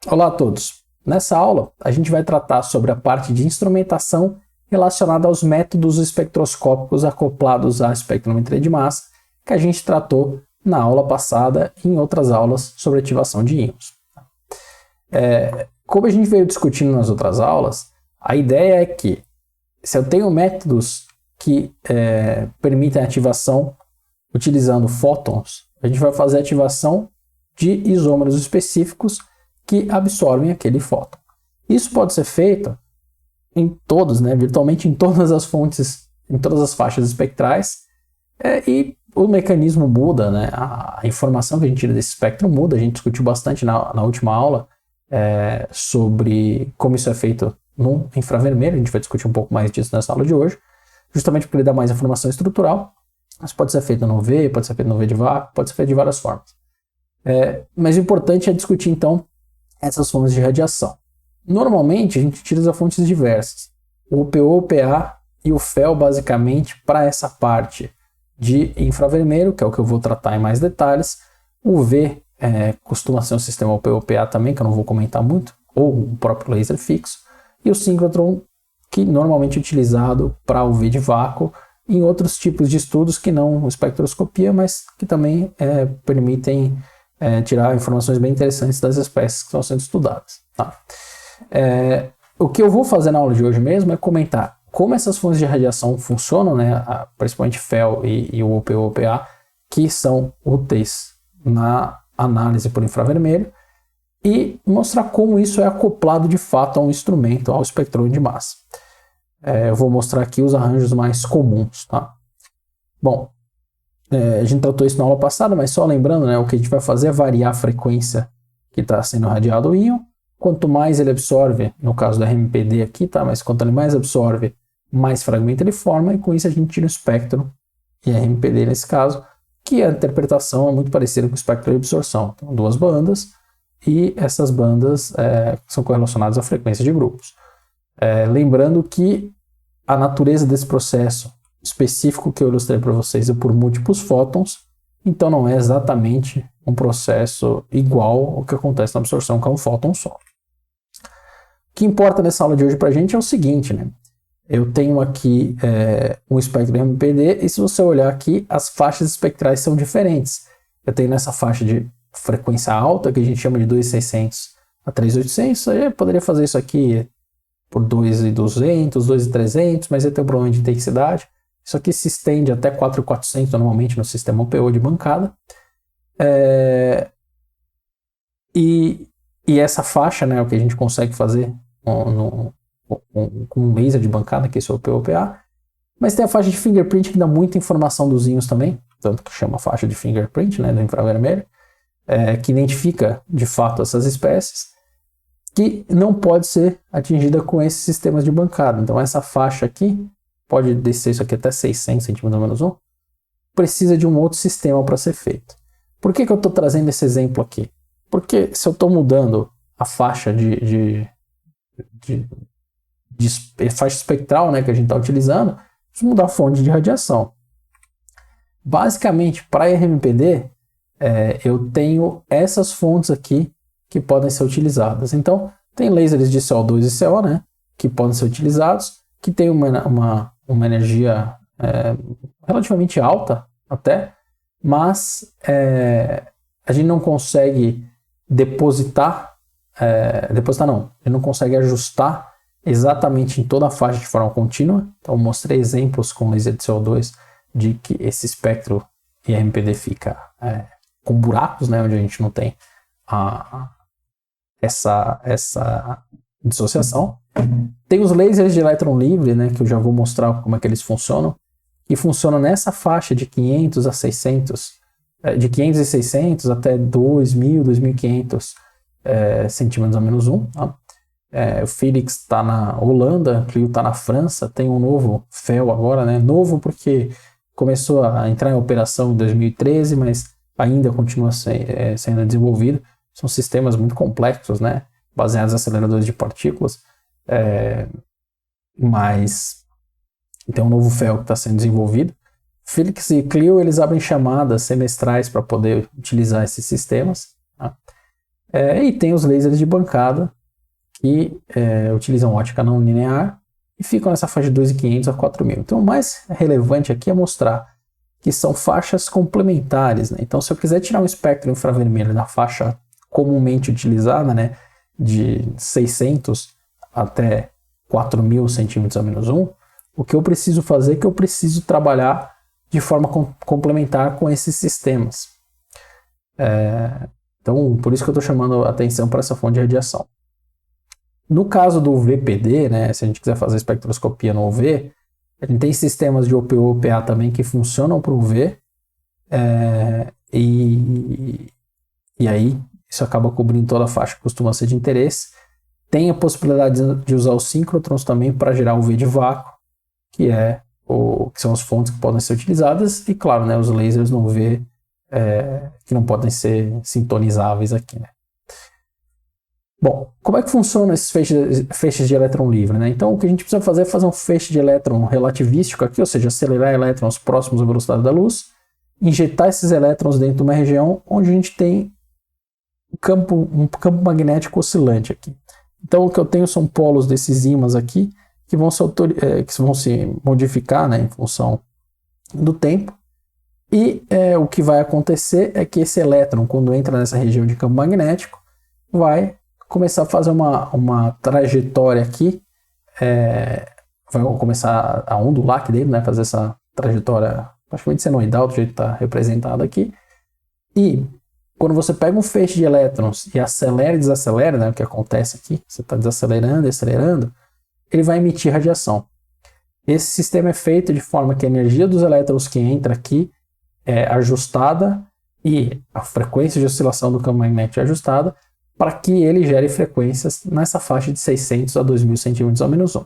Olá a todos! Nessa aula, a gente vai tratar sobre a parte de instrumentação relacionada aos métodos espectroscópicos acoplados à espectrometria de massa, que a gente tratou na aula passada e em outras aulas sobre ativação de íons. Como a gente veio discutindo nas outras aulas, a ideia é que, se eu tenho métodos que permitem ativação utilizando fótons, a gente vai fazer ativação de isômeros específicos que absorvem aquele fóton. Isso pode ser feito em todos, virtualmente em todas as fontes, em todas as faixas espectrais, e o mecanismo muda, a informação que a gente tira desse espectro muda. A gente discutiu bastante na última aula sobre como isso é feito no infravermelho. A gente vai discutir um pouco mais disso nessa aula de hoje, justamente porque ele dá mais informação estrutural. Mas pode ser feito no UV, pode ser feito no UV de vácuo, pode ser feito de várias formas. Mas o importante é discutir, então, essas fontes de radiação. Normalmente, a gente utiliza fontes diversas. O PO, o PA e o FEL, basicamente, para essa parte de infravermelho, que é o que eu vou tratar em mais detalhes. O UV costuma ser um sistema PO-PA também, que eu não vou comentar muito, ou o próprio laser fixo. E o síncrotron, que normalmente é utilizado para UV de vácuo, em outros tipos de estudos que não espectroscopia, mas que também permitem tirar informações bem interessantes das espécies que estão sendo estudadas. Tá? O que eu vou fazer na aula de hoje mesmo é comentar como essas fontes de radiação funcionam, principalmente FEL e o PO-PA, que são úteis na análise por infravermelho, e mostrar como isso é acoplado de fato a um instrumento, ao espectrômetro de massa. Eu vou mostrar aqui os arranjos mais comuns. Tá? Bom, a gente tratou isso na aula passada, mas só lembrando, o que a gente vai fazer é variar a frequência que está sendo radiado o íon. Quanto mais ele absorve, no caso do RMPD aqui, tá? Mas quanto ele mais absorve, mais fragmento ele forma, e com isso a gente tira o espectro e RMPD nesse caso, que a interpretação é muito parecida com o espectro de absorção. Então, duas bandas, e essas bandas são correlacionadas à frequência de grupos. Lembrando que a natureza desse processo específico que eu ilustrei para vocês é por múltiplos fótons, então não é exatamente um processo igual ao que acontece na absorção, que é um fóton só. O que importa nessa aula de hoje para a gente é o seguinte, eu tenho aqui um espectro RMPD, e se você olhar aqui, as faixas espectrais são diferentes. Eu tenho nessa faixa de frequência alta, que a gente chama de 2.600 a 3.800, eu poderia fazer isso aqui por 2.200, 2.300, mas ia ter um problema de intensidade. Isso aqui se estende até 4.400 normalmente no sistema OPO de bancada. E essa faixa é o que a gente consegue fazer com um laser de bancada, que é esse OPO-PA. Mas tem a faixa de fingerprint, que dá muita informação dos íons também, tanto que chama faixa de fingerprint, do infravermelho, que identifica de fato essas espécies, que não pode ser atingida com esses sistemas de bancada. Então essa faixa aqui, pode descer isso aqui até 600 cm-1, precisa de um outro sistema para ser feito. Por que eu estou trazendo esse exemplo aqui? Porque se eu estou mudando a faixa de faixa espectral que a gente está utilizando, preciso mudar a fonte de radiação. Basicamente, para RMPD, eu tenho essas fontes aqui que podem ser utilizadas. Então, tem lasers de CO2 e CO, que podem ser utilizados, que tem uma energia relativamente alta até, mas a gente não consegue a gente não consegue ajustar exatamente em toda a faixa de forma contínua. Então, eu mostrei exemplos com laser de CO2 de que esse espectro IRMPD fica com buracos, onde a gente não tem essa dissociação. Tem os lasers de elétron livre, que eu já vou mostrar como é que eles funcionam, que funcionam nessa faixa de 500 a 600, de 500 e 600 até 2.000, 2.500 centímetros a menos 1. Tá? O Felix está na Holanda, o Clio está na França, tem um novo FEL agora, novo porque começou a entrar em operação em 2013, mas ainda continua sendo desenvolvido. São sistemas muito complexos, baseados em aceleradores de partículas, mas tem um novo FEL que está sendo desenvolvido. Felix e Clio, eles abrem chamadas semestrais para poder utilizar esses sistemas. Tá? E tem os lasers de bancada, que utilizam ótica não linear e ficam nessa faixa de 2.500 a 4.000. Então, o mais relevante aqui é mostrar que são faixas complementares, né? Então, se eu quiser tirar um espectro infravermelho da faixa comumente utilizada, né, de 600 até 4.000 centímetros a menos 1, o que eu preciso fazer é que eu preciso trabalhar de forma complementar com esses sistemas. Então, por isso que eu estou chamando a atenção para essa fonte de radiação. No caso do VPD, né, se a gente quiser fazer espectroscopia no UV, a gente tem sistemas de OPU, OPA também que funcionam para o UV, e aí isso acaba cobrindo toda a faixa que costuma ser de interesse. Tem a possibilidade de usar os síncrotrons também para gerar UV de vácuo, que são as fontes que podem ser utilizadas, e claro, né, os lasers no UV que não podem ser sintonizáveis aqui, né? Bom, como é que funcionam esses feixes de elétron livre, né? Então, o que a gente precisa fazer é fazer um feixe de elétron relativístico aqui, ou seja, acelerar elétrons próximos à velocidade da luz, injetar esses elétrons dentro de uma região onde a gente tem um campo magnético oscilante aqui. Então, o que eu tenho são polos desses ímãs aqui que vão se modificar, né, em função do tempo. E o que vai acontecer é que esse elétron, quando entra nessa região de campo magnético, vai começar a fazer uma trajetória aqui, vai começar a ondular aqui dentro, né, fazer essa trajetória praticamente senoidal, do jeito que está representado aqui. E quando você pega um feixe de elétrons e acelera e desacelera, né, o que acontece aqui, você está desacelerando e acelerando, ele vai emitir radiação. Esse sistema é feito de forma que a energia dos elétrons que entra aqui é ajustada e a frequência de oscilação do campo magnético é ajustada para que ele gere frequências nessa faixa de 600 a 2.000 centímetros ao menos 1.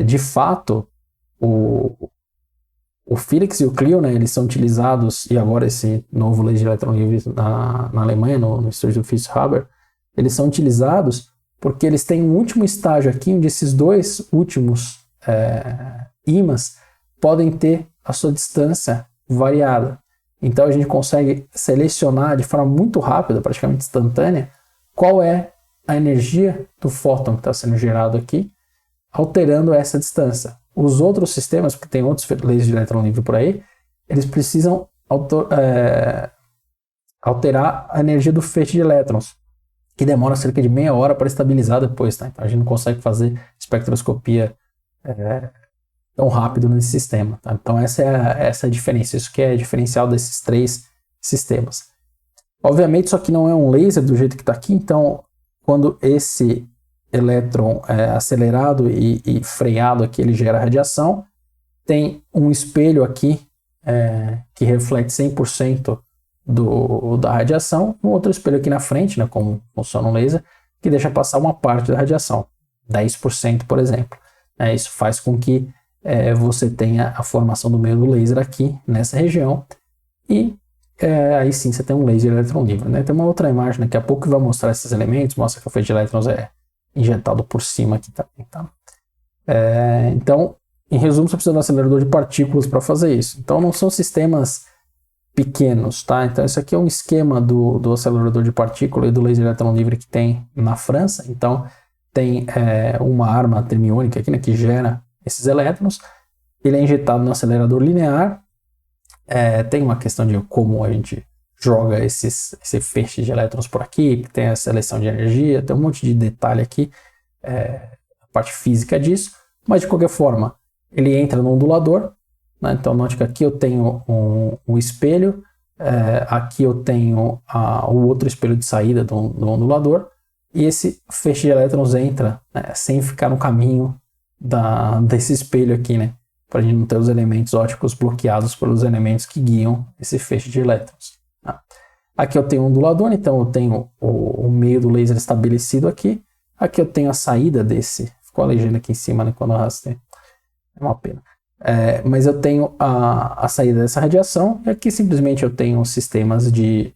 De fato, o Felix e o Clio, né, eles são utilizados, e agora esse novo laser de elétron livre na Alemanha, no estúdio do Fritz Haber, eles são utilizados porque eles têm um último estágio aqui, onde esses dois últimos ímãs podem ter a sua distância variada. Então a gente consegue selecionar de forma muito rápida, praticamente instantânea, qual é a energia do fóton que está sendo gerado aqui, alterando essa distância. Os outros sistemas, porque tem outros lasers de elétron livre por aí, eles precisam alterar a energia do feixe de elétrons, que demora cerca de meia hora para estabilizar depois, tá? Então a gente não consegue fazer espectroscopia tão rápido nesse sistema, tá? Então essa é a diferença, isso que é diferencial desses três sistemas. Obviamente isso aqui não é um laser do jeito que está aqui, então quando esse elétron é acelerado e freado aqui, ele gera radiação. Tem um espelho aqui que reflete 100% da radiação, um outro espelho aqui na frente, né, como funciona um laser, que deixa passar uma parte da radiação, 10%, por exemplo. Isso faz com que você tenha a formação do meio do laser aqui, nessa região, e aí sim você tem um laser de elétron livre, né? Tem uma outra imagem daqui a pouco que vai mostrar esses elementos, mostra que o feixe de elétrons é injetado por cima aqui também, tá? Então, em resumo, você precisa de um acelerador de partículas para fazer isso. Então, não são sistemas pequenos, tá? Então, isso aqui é um esquema do acelerador de partículas e do laser de elétron livre que tem na França. Então, tem uma arma termiônica aqui, né, que gera esses elétrons. Ele é injetado no acelerador linear. Tem uma questão de como a gente joga esse feixe de elétrons por aqui, tem a seleção de energia, tem um monte de detalhe aqui, a parte física disso, mas de qualquer forma, ele entra no ondulador, né? Então note que aqui eu tenho um espelho, aqui eu tenho o outro espelho de saída do ondulador, e esse feixe de elétrons entra, né, sem ficar no caminho desse espelho aqui, né, para a gente não ter os elementos ópticos bloqueados pelos elementos que guiam esse feixe de elétrons. Aqui eu tenho um ondulador, então eu tenho o meio do laser estabelecido aqui. Aqui eu tenho a saída desse. Ficou a legenda aqui em cima, né, quando eu arrastei. É uma pena. Mas eu tenho a saída dessa radiação. E aqui simplesmente eu tenho sistemas de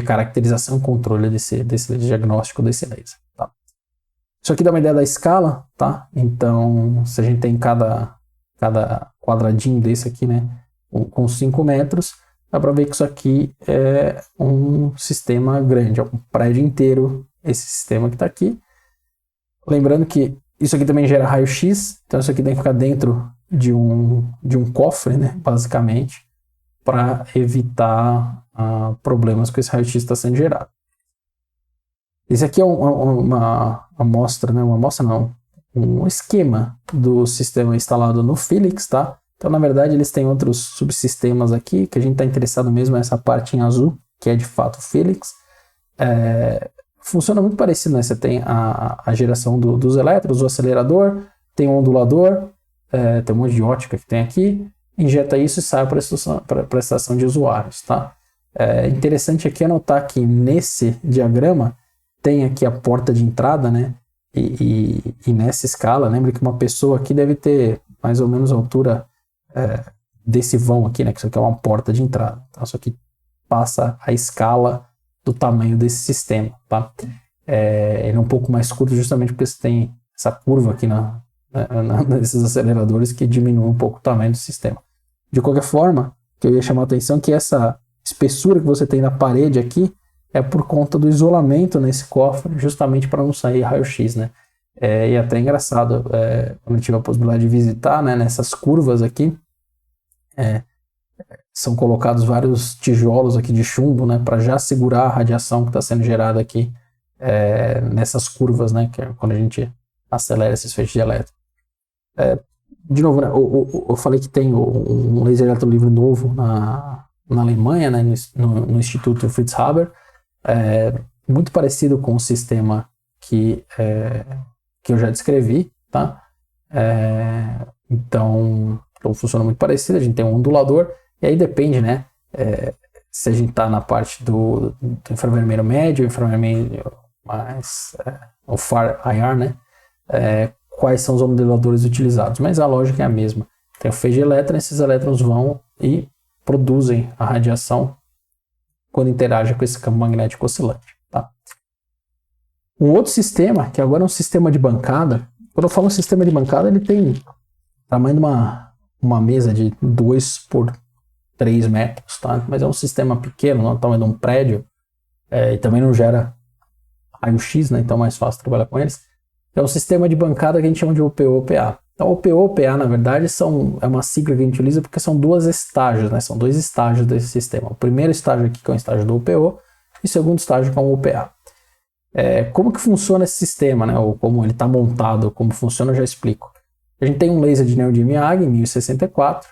caracterização e controle desse diagnóstico desse laser. Tá? Isso aqui dá uma ideia da escala. Tá? Então, se a gente tem cada quadradinho desse aqui, né, com 5 metros, dá para ver que isso aqui é um sistema grande, é um prédio inteiro, esse sistema que está aqui. Lembrando que isso aqui também gera raio-x, então isso aqui tem que ficar dentro de um cofre, né, basicamente, para evitar problemas com esse raio-x que está sendo gerado. Esse aqui é uma amostra, né, um esquema do sistema instalado no Felix, tá? Então, na verdade, eles têm outros subsistemas aqui, que a gente está interessado mesmo nessa parte em azul, que é de fato o Felix. Funciona muito parecido, né? Você tem a geração dos elétrons, o acelerador, tem um ondulador, tem um monte de ótica que tem aqui, injeta isso e sai para a estação de usuários, tá? Interessante aqui anotar que nesse diagrama tem aqui a porta de entrada, né? E nessa escala, lembre que uma pessoa aqui deve ter mais ou menos a altura desse vão aqui, né? Que isso aqui é uma porta de entrada. Então, isso aqui passa a escala do tamanho desse sistema, tá? Ele é um pouco mais curto justamente porque você tem essa curva aqui nesses aceleradores que diminui um pouco o tamanho do sistema. De qualquer forma, que eu ia chamar a atenção que essa espessura que você tem na parede aqui é por conta do isolamento nesse cofre, justamente para não sair raio-x, né? E até engraçado, quando eu tive a possibilidade de visitar, né, nessas curvas aqui, são colocados vários tijolos aqui de chumbo, né, para já segurar a radiação que está sendo gerada aqui nessas curvas, né, que é quando a gente acelera esses feixes de elétron. De novo, né, eu falei que tem um laser eletrolivre novo na Alemanha, né, no Instituto Fritz Haber, muito parecido com o sistema que eu já descrevi, tá? Então funciona muito parecido, a gente tem um ondulador, e aí depende, né, se a gente está na parte do infravermelho médio, infravermelho mais o FAR IR, né, quais são os onduladores utilizados, mas a lógica é a mesma. Tem o feixe de elétron, esses elétrons vão e produzem a radiação quando interage com esse campo magnético oscilante, tá? Um outro sistema, que agora é um sistema de bancada, quando eu falo um sistema de bancada, ele tem o tamanho de uma mesa de 2 por 3 metros, tá? Mas é um sistema pequeno, não é o tamanho de um prédio, e também não gera raio-x, né? Então é mais fácil trabalhar com eles. É um sistema de bancada que a gente chama de OPO-OPA. Então, OPO-OPA, na verdade, é uma sigla que a gente utiliza porque são dois estágios, né? São dois estágios desse sistema. O primeiro estágio aqui, que é o estágio do OPO, e o segundo estágio, que é o OPA. Como que funciona esse sistema, né? Ou como ele está montado, como funciona, eu já explico. A gente tem um laser de neodymium-Ag em 1064,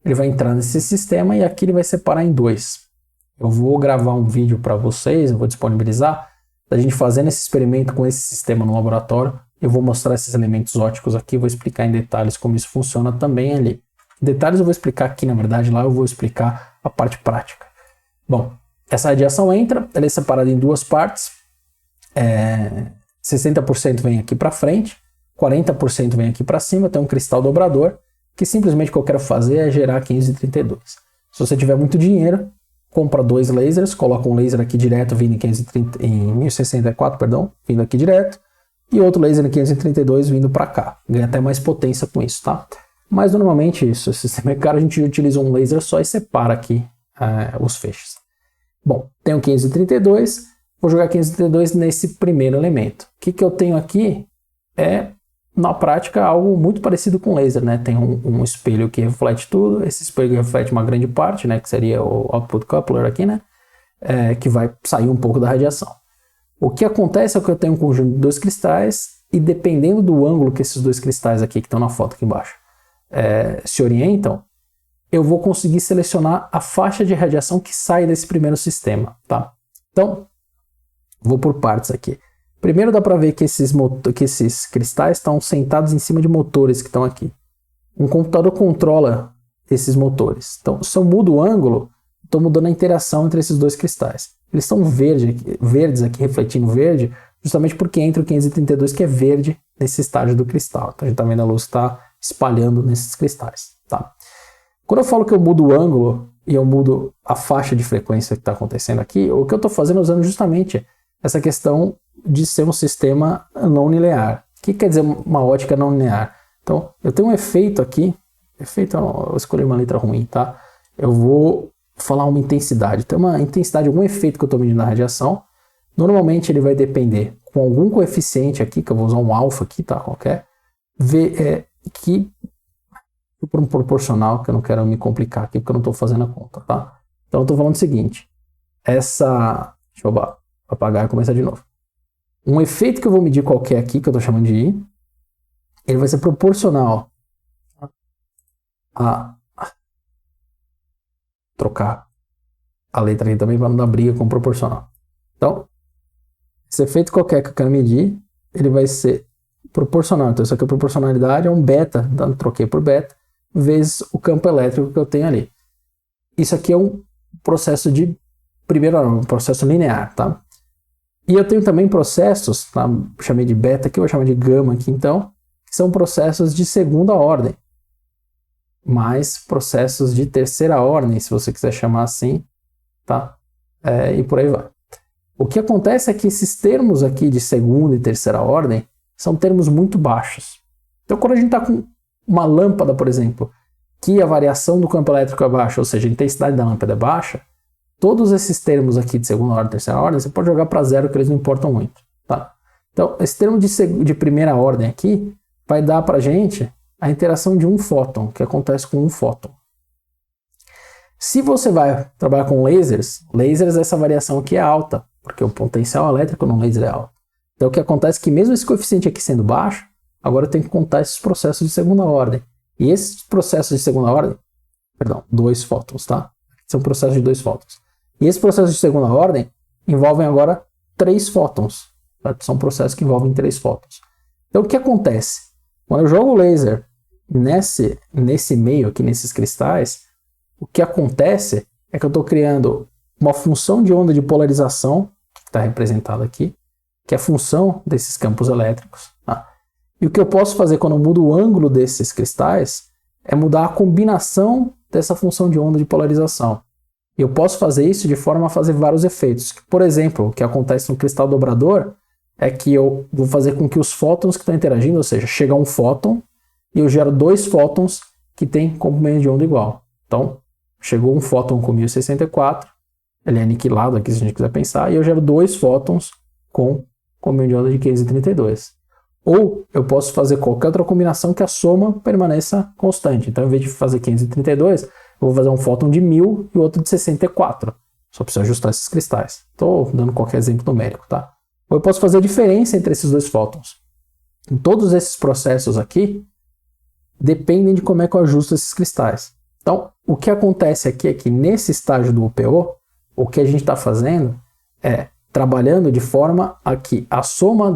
ele vai entrar nesse sistema e aqui ele vai separar em dois. Eu vou gravar um vídeo para vocês, eu vou disponibilizar, da gente fazendo esse experimento com esse sistema no laboratório. Eu vou mostrar esses elementos ópticos aqui, vou explicar em detalhes como isso funciona também ali. Em detalhes eu vou explicar aqui, na verdade, lá eu vou explicar a parte prática. Bom, essa radiação entra, ela é separada em duas partes. 60% vem aqui para frente, 40% vem aqui para cima, tem um cristal dobrador, que simplesmente o que eu quero fazer é gerar 532. Se você tiver muito dinheiro, compra 2 lasers, coloca um laser aqui direto vindo em 1064, perdão, vindo aqui direto, e outro laser em 532 vindo para cá. Ganha até mais potência com isso, tá? Mas normalmente isso, se o sistema é caro, a gente utiliza um laser só e separa aqui os feixes. Bom, tenho 532, vou jogar 532 nesse primeiro elemento. O que eu tenho aqui na prática, algo muito parecido com laser, né? Tem um espelho que reflete tudo, esse espelho reflete uma grande parte, né? Que seria o output coupler aqui, né? Que vai sair um pouco da radiação. O que acontece é que eu tenho um conjunto de dois cristais e dependendo do ângulo que esses dois cristais aqui, que estão na foto aqui embaixo, se orientam, eu vou conseguir selecionar a faixa de radiação que sai desse primeiro sistema, tá? Então, vou por partes aqui. Primeiro dá para ver que esses cristais estão sentados em cima de motores que estão aqui. Um computador controla esses motores. Então, se eu mudo o ângulo, estou mudando a interação entre esses dois cristais. Eles são verdes aqui, refletindo verde, justamente porque entra o 532 que é verde nesse estágio do cristal. Então a gente está vendo a luz está espalhando nesses cristais. Tá? Quando eu falo que eu mudo o ângulo e eu mudo a faixa de frequência que está acontecendo aqui, o que eu estou fazendo é usando justamente essa questão de ser um sistema não linear. O que quer dizer uma ótica não linear? Então eu tenho um efeito aqui, eu escolhi uma letra ruim, tá? Eu vou falar uma intensidade. Tem uma intensidade, algum efeito que eu estou medindo na radiação. Normalmente ele vai depender com algum coeficiente aqui, que eu vou usar um alfa aqui, tá? Qualquer. Que por um proporcional, que eu não quero me complicar aqui, porque eu não estou fazendo a conta, tá? Então eu estou falando o seguinte. Deixa eu apagar e começar de novo. Um efeito que eu vou medir qualquer aqui, que eu estou chamando de I, ele vai ser proporcional a trocar a letra aqui também para não dar briga com proporcional. Então, esse efeito qualquer que eu quero medir, ele vai ser proporcional. Então, isso aqui é proporcionalidade, é um beta, então troquei por beta, vezes o campo elétrico que eu tenho ali. Isso aqui é um processo de primeiro ordem, um processo linear, tá? E eu tenho também processos, tá? Chamei de beta aqui, eu vou chamar de gama aqui então, que são processos de segunda ordem, mais processos de terceira ordem, se você quiser chamar assim, tá? E por aí vai. O que acontece é que esses termos aqui de segunda e terceira ordem são termos muito baixos. Então, quando a gente está com uma lâmpada, por exemplo, que a variação do campo elétrico é baixa, ou seja, a intensidade da lâmpada é baixa, todos esses termos aqui de segunda ordem e terceira ordem, você pode jogar para zero, que eles não importam muito. Tá? Então, esse termo de primeira ordem aqui vai dar para a gente a interação de um fóton, que acontece com um fóton. Se você vai trabalhar com lasers, essa variação aqui é alta, porque o potencial elétrico no laser é alto. Então o que acontece é que mesmo esse coeficiente aqui sendo baixo, agora eu tenho que contar esses processos de segunda ordem. E esses processos de segunda ordem, dois fótons, tá? São processos de dois fótons. E esses processos de segunda ordem envolvem agora 3 fótons. Tá? São processos que envolvem 3 fótons. Então o que acontece? Quando eu jogo o laser nesse meio aqui, nesses cristais, o que acontece é que eu estou criando uma função de onda de polarização, que está representada aqui, que é a função desses campos elétricos. Tá? E o que eu posso fazer quando eu mudo o ângulo desses cristais é mudar a combinação dessa função de onda de polarização. E eu posso fazer isso de forma a fazer vários efeitos. Por exemplo, o que acontece no cristal dobrador é que eu vou fazer com que os fótons que estão interagindo, ou seja, chega um fóton e eu gero 2 fótons que têm comprimento de onda igual. Então, chegou um fóton com 1064, ele é aniquilado aqui se a gente quiser pensar, e eu gero 2 fótons com comprimento de onda de 532. Ou eu posso fazer qualquer outra combinação que a soma permaneça constante. Então, em vez de fazer 532, eu vou fazer um fóton de 1000 e outro de 64. Só preciso ajustar esses cristais. Estou dando qualquer exemplo numérico, tá? Ou eu posso fazer a diferença entre esses 2 fótons. Em todos esses processos aqui, dependem de como é que eu ajusto esses cristais. Então, o que acontece aqui é que nesse estágio do UPO, o que a gente está fazendo é trabalhando de forma a que a soma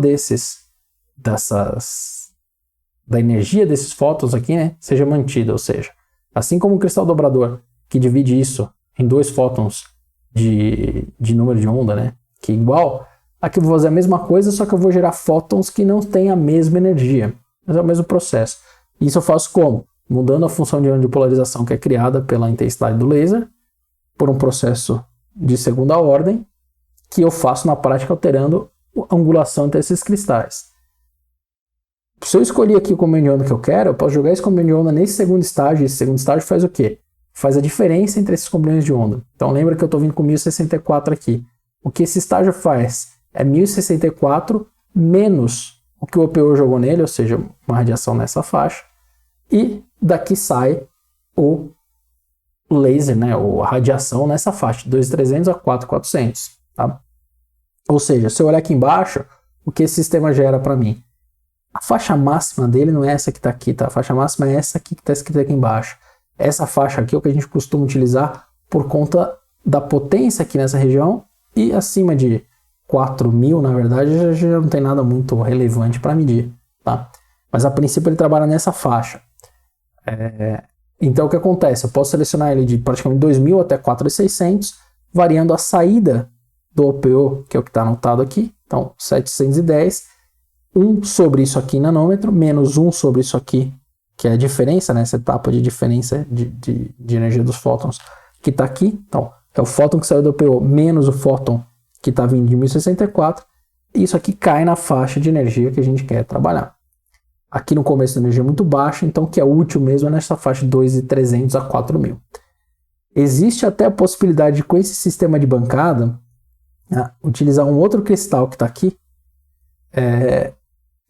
da energia desses fótons aqui, né, seja mantida. Ou seja, assim como o cristal dobrador, que divide isso em 2 fótons de número de onda, né, que é igual, aqui eu vou fazer a mesma coisa, só que eu vou gerar fótons que não têm a mesma energia. Mas é o mesmo processo. Isso eu faço como? Mudando a função de onda de polarização que é criada pela intensidade do laser, por um processo de segunda ordem, que eu faço na prática alterando a angulação entre esses cristais. Se eu escolher aqui o comprimento de onda que eu quero, eu posso jogar esse comprimento de onda nesse segundo estágio, e esse segundo estágio faz o quê? Faz a diferença entre esses comprimentos de onda. Então lembra que eu estou vindo com 1064 aqui. O que esse estágio faz é 1064 menos o que o OPO jogou nele, ou seja, uma radiação nessa faixa, e daqui sai o laser, né, ou a radiação nessa faixa, de 2.300 a 4.400. Tá? Ou seja, se eu olhar aqui embaixo, o que esse sistema gera para mim? A faixa máxima dele não é essa que está aqui, tá? A faixa máxima é essa aqui que está escrita aqui embaixo. Essa faixa aqui é o que a gente costuma utilizar por conta da potência aqui nessa região, e acima de 4.000, na verdade, já não tem nada muito relevante para medir. Tá? Mas a princípio ele trabalha nessa faixa. Então o que acontece? Eu posso selecionar ele de praticamente 2.000 até 4.600, variando a saída do OPO, que é o que está anotado aqui. Então 710, 1 sobre isso aqui em nanômetro, menos 1 sobre isso aqui, que é a diferença, né? Essa etapa de diferença de energia dos fótons que está aqui. Então é o fóton que saiu do OPO menos o fóton que está vindo de 1064. E isso aqui cai na faixa de energia que a gente quer trabalhar. Aqui no começo a energia é muito baixa, então o que é útil mesmo é nessa faixa de 2.300 a 4.000. Existe até a possibilidade de, com esse sistema de bancada, utilizar um outro cristal que está aqui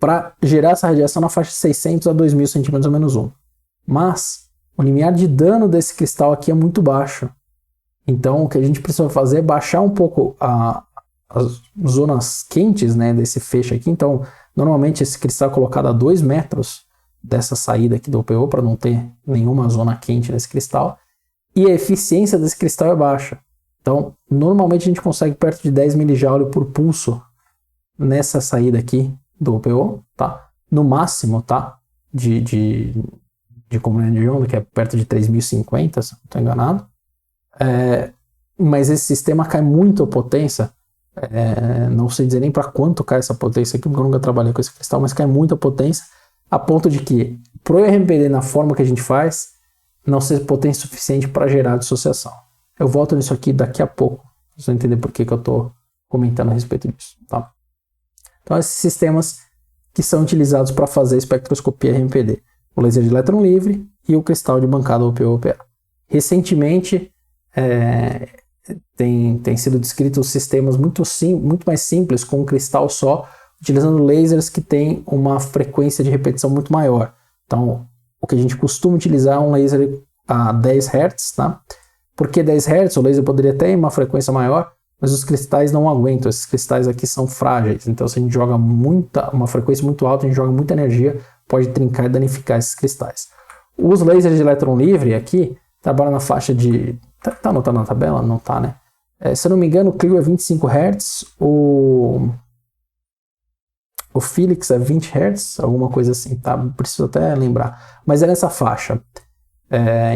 para gerar essa radiação na faixa de 600 a 2000 centímetros ao menos 1. Mas o limiar de dano desse cristal aqui é muito baixo. Então o que a gente precisa fazer é baixar um pouco as zonas quentes, né, desse feixe aqui. Então normalmente esse cristal é colocado a 2 metros dessa saída aqui do OPO para não ter nenhuma zona quente nesse cristal. E a eficiência desse cristal é baixa. Então normalmente a gente consegue perto de 10 mJ por pulso nessa saída aqui do OPO, tá? No máximo, tá? De comprimento de onda, que é perto de 3050, se não estou enganado. Mas esse sistema cai muito a potência. Não sei dizer nem para quanto cai essa potência aqui, porque eu nunca trabalhei com esse cristal, mas cai muito a potência, a ponto de que, pro RMPD, na forma que a gente faz, não ser potência suficiente para gerar dissociação. Eu volto nisso aqui daqui a pouco, vocês vão entender por que eu estou comentando a respeito disso, tá? Então, esses sistemas que são utilizados para fazer espectroscopia RMPD, o laser de elétron livre e o cristal de bancada OPO-OPA. Recentemente, tem sido descritos sistemas muito mais simples, com um cristal só, utilizando lasers que têm uma frequência de repetição muito maior. Então, o que a gente costuma utilizar é um laser a 10 Hz, tá? Por que 10 Hz? O laser poderia ter uma frequência maior, mas os cristais não aguentam. Esses cristais aqui são frágeis. Então, se a gente joga uma frequência muito alta, a gente joga muita energia, pode trincar e danificar esses cristais. Os lasers de elétron livre aqui trabalham na faixa de... Tá anotado na tabela? Não tá, né? Se eu não me engano, o Clio é 25 Hz, o Felix é 20 Hz, alguma coisa assim, tá? Preciso até lembrar. Mas é nessa faixa.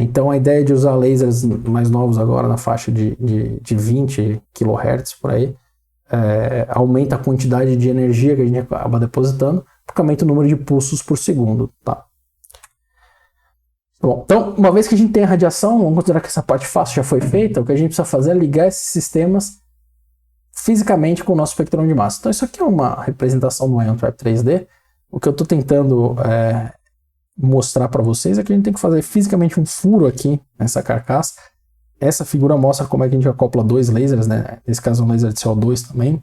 Então a ideia de usar lasers mais novos agora na faixa de 20 kHz por aí, aumenta a quantidade de energia que a gente acaba depositando, porque aumenta o número de pulsos por segundo, tá? Bom, então, uma vez que a gente tem a radiação, vamos considerar que essa parte fácil já foi feita, o que a gente precisa fazer é ligar esses sistemas fisicamente com o nosso espectrômetro de massa. Então isso aqui é uma representação do Ion Trap 3D. O que eu estou tentando mostrar para vocês é que a gente tem que fazer fisicamente um furo aqui nessa carcaça. Essa figura mostra como é que a gente acopla 2 lasers, né? Nesse caso um laser de CO2 também.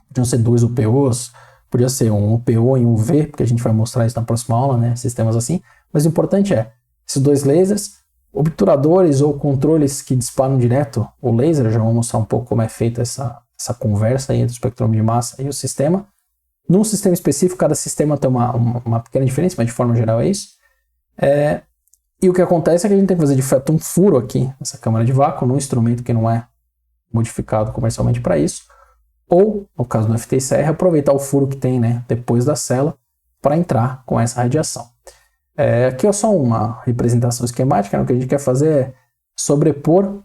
Podiam ser 2 UPOs, podia ser um UPO e um V, porque a gente vai mostrar isso na próxima aula, né? Sistemas assim. Mas o importante é, esses 2 lasers, obturadores ou controles que disparam direto o laser, já vou mostrar um pouco como é feita essa conversa aí entre o espectrômetro de massa e o sistema. Num sistema específico, cada sistema tem uma pequena diferença, mas de forma geral é isso. E o que acontece é que a gente tem que fazer de fato um furo aqui nessa câmara de vácuo, num instrumento que não é modificado comercialmente para isso, ou, no caso do FT-ICR, aproveitar o furo que tem, né, depois da cela para entrar com essa radiação. Aqui é só uma representação esquemática, né? O que a gente quer fazer é sobrepor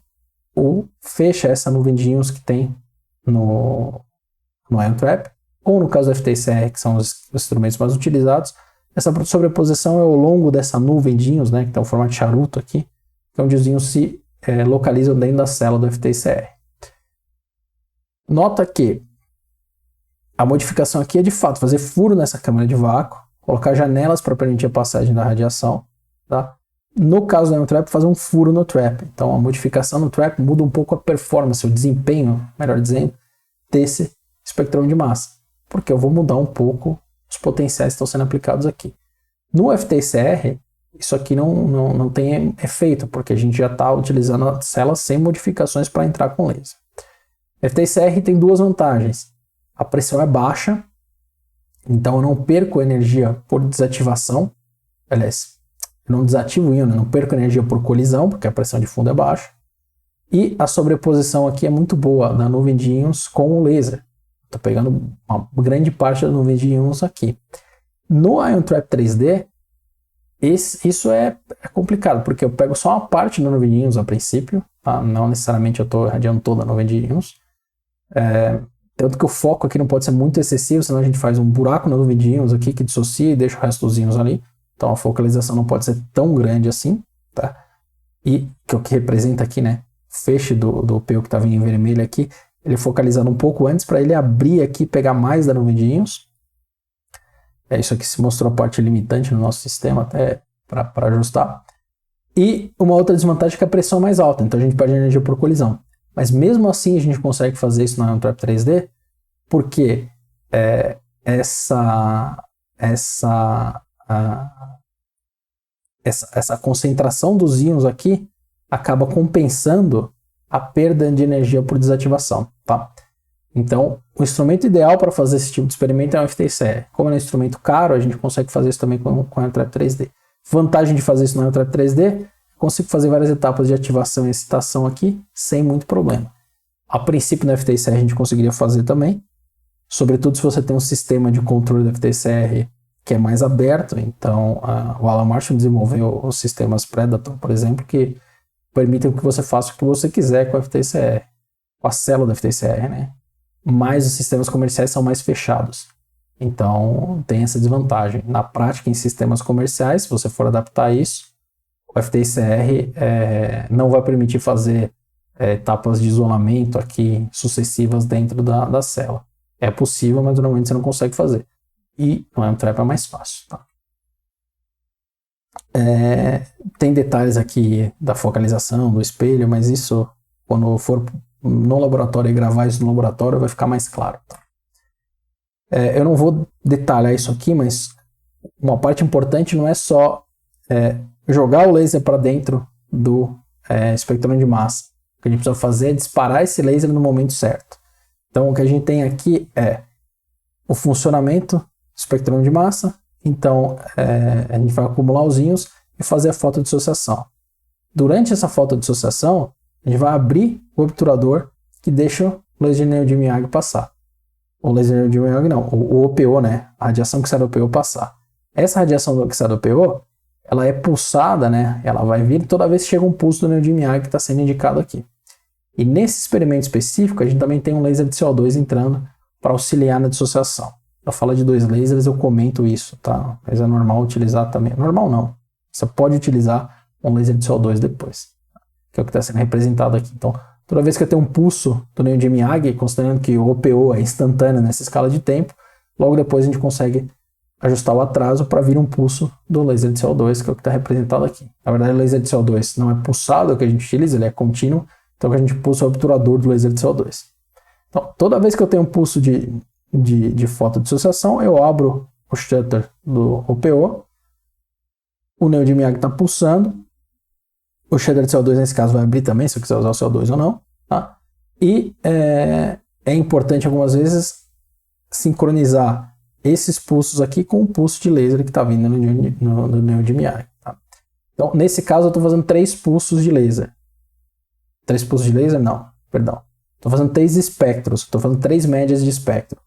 ou fecha essa nuvem de íons que tem no Ion Trap, ou no caso do FT-ICR, que são os instrumentos mais utilizados. Essa sobreposição é ao longo dessa nuvem de íons, né, que tem um formato de charuto aqui, que é onde os íons se localizam dentro da célula do FT-ICR. Nota que a modificação aqui é de fato fazer furo nessa câmara de vácuo, colocar janelas para permitir a passagem da radiação, tá? No caso do Ion Trap, fazer um furo no trap. Então a modificação no trap muda um pouco a performance, o desempenho, melhor dizendo, desse espectrômetro de massa, porque eu vou mudar um pouco os potenciais que estão sendo aplicados aqui. No FT-ICR, isso aqui não tem efeito, porque a gente já está utilizando a célula sem modificações para entrar com laser. FT-ICR tem 2 vantagens. A pressão é baixa, então eu não perco energia por desativação. Aliás, eu não desativo o íon, eu não perco energia por colisão, porque a pressão de fundo é baixa. E a sobreposição aqui é muito boa da nuvem de íons com o laser. Estou pegando uma grande parte da nuvem de íons aqui. No Ion Trap 3D, isso é complicado, porque eu pego só uma parte da nuvem de íons a princípio, tá? Não necessariamente eu estou irradiando toda a nuvem de íons. Tanto que o foco aqui não pode ser muito excessivo, senão a gente faz um buraco na nuvem de íons aqui que dissocia e deixa o resto dos íons ali. Então a focalização não pode ser tão grande assim, tá? E que é o que representa aqui, né? O feixe do OPO que estava em vermelho aqui, ele focalizando um pouco antes para ele abrir aqui e pegar mais da nuvem de íons. Isso aqui se mostrou a parte limitante no nosso sistema até para ajustar. E uma outra desvantagem é que a pressão é mais alta, então a gente perde energia por colisão. Mas mesmo assim a gente consegue fazer isso no Ion Trap 3D, porque essa concentração dos íons aqui acaba compensando a perda de energia por desativação, tá? Então, o instrumento ideal para fazer esse tipo de experimento é o FTIR. Como é um instrumento caro, a gente consegue fazer isso também com o Ion Trap 3D. Vantagem de fazer isso no Ion Trap 3D, consigo fazer várias etapas de ativação e excitação aqui sem muito problema. A princípio no FTIR a gente conseguiria fazer também, sobretudo se você tem um sistema de controle do FTIR que é mais aberto. Então o Alan Marshall desenvolveu os sistemas Predator, por exemplo, que permitem que você faça o que você quiser com o FTIR, com a célula do FTIR, né? Mas os sistemas comerciais são mais fechados. Então tem essa desvantagem. Na prática, em sistemas comerciais, se você for adaptar isso, o FTIR não vai permitir fazer etapas de isolamento aqui sucessivas dentro da célula. É possível, mas normalmente você não consegue fazer. E no Ion Trap é mais fácil. Tá? Tem detalhes aqui da focalização, do espelho, mas isso, quando for no laboratório e gravar isso no laboratório, vai ficar mais claro. Tá? Eu não vou detalhar isso aqui, mas uma parte importante não é só jogar o laser para dentro do espectrômetro de massa. O que a gente precisa fazer é disparar esse laser no momento certo. Então, o que a gente tem aqui é o funcionamento do espectrômetro de massa. Então, a gente vai acumular os íons e fazer a fotodissociação. Durante essa fotodissociação, a gente vai abrir o obturador que deixa o laser de neodímio Miyagi passar. O laser de neodímio Miyagi não, o OPO, né? A radiação que sai do OPO passar. Essa radiação que sai do OPO, ela é pulsada, né? Ela vai vir toda vez que chega um pulso do neodímio Miyagi que está sendo indicado aqui. E nesse experimento específico, a gente também tem um laser de CO2 entrando para auxiliar na dissociação. Eu falo de 2 lasers, eu comento isso, tá? Mas é normal utilizar também. Normal não. Você pode utilizar um laser de CO2 depois, que é o que está sendo representado aqui. Então, toda vez que eu tenho um pulso do neodímio Miyagi, considerando que o OPO é instantâneo nessa escala de tempo, logo depois a gente consegue ajustar o atraso para vir um pulso do laser de CO2, que é o que está representado aqui. Na verdade, o laser de CO2 não é pulsado, é o que a gente utiliza, ele é contínuo, então a gente pulsa o obturador do laser de CO2. Então, toda vez que eu tenho um pulso de fotodissociação, eu abro o shutter do OPO, o neodímio Miyagi está pulsando, o shutter de CO2 nesse caso vai abrir também, se eu quiser usar o CO2 ou não, tá? E é importante algumas vezes sincronizar esses pulsos aqui com o pulso de laser que está vindo no neodímio Miyagi. Tá? Então, nesse caso, eu estou fazendo 3 pulsos de laser. 3 pulsos de laser? Não, perdão. Estou fazendo 3 espectros, estou fazendo 3 médias de espectro.